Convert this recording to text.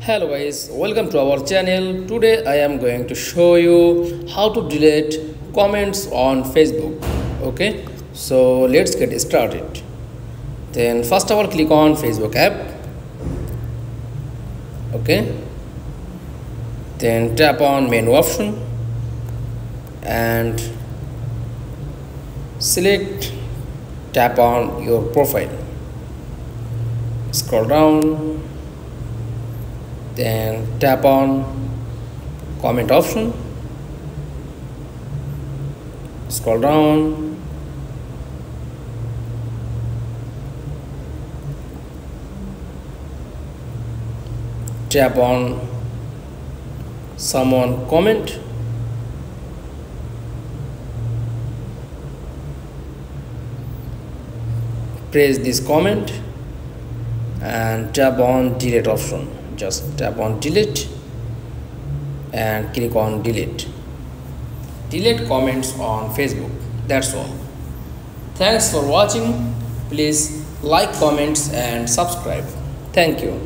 Hello guys, welcome to our channel. Today I am going to show you how to delete comments on Facebook. Okay, so let's get started. Then first of all, click on Facebook app. Okay, then tap on menu option and select, tap on your profile, scroll down, then tap on comment option, scroll down, tap on someone comment, press this comment and tap on delete option. Just tap on delete and click on delete. Delete comments on Facebook. That's all. Thanks for watching. Please like, comments and subscribe. Thank you.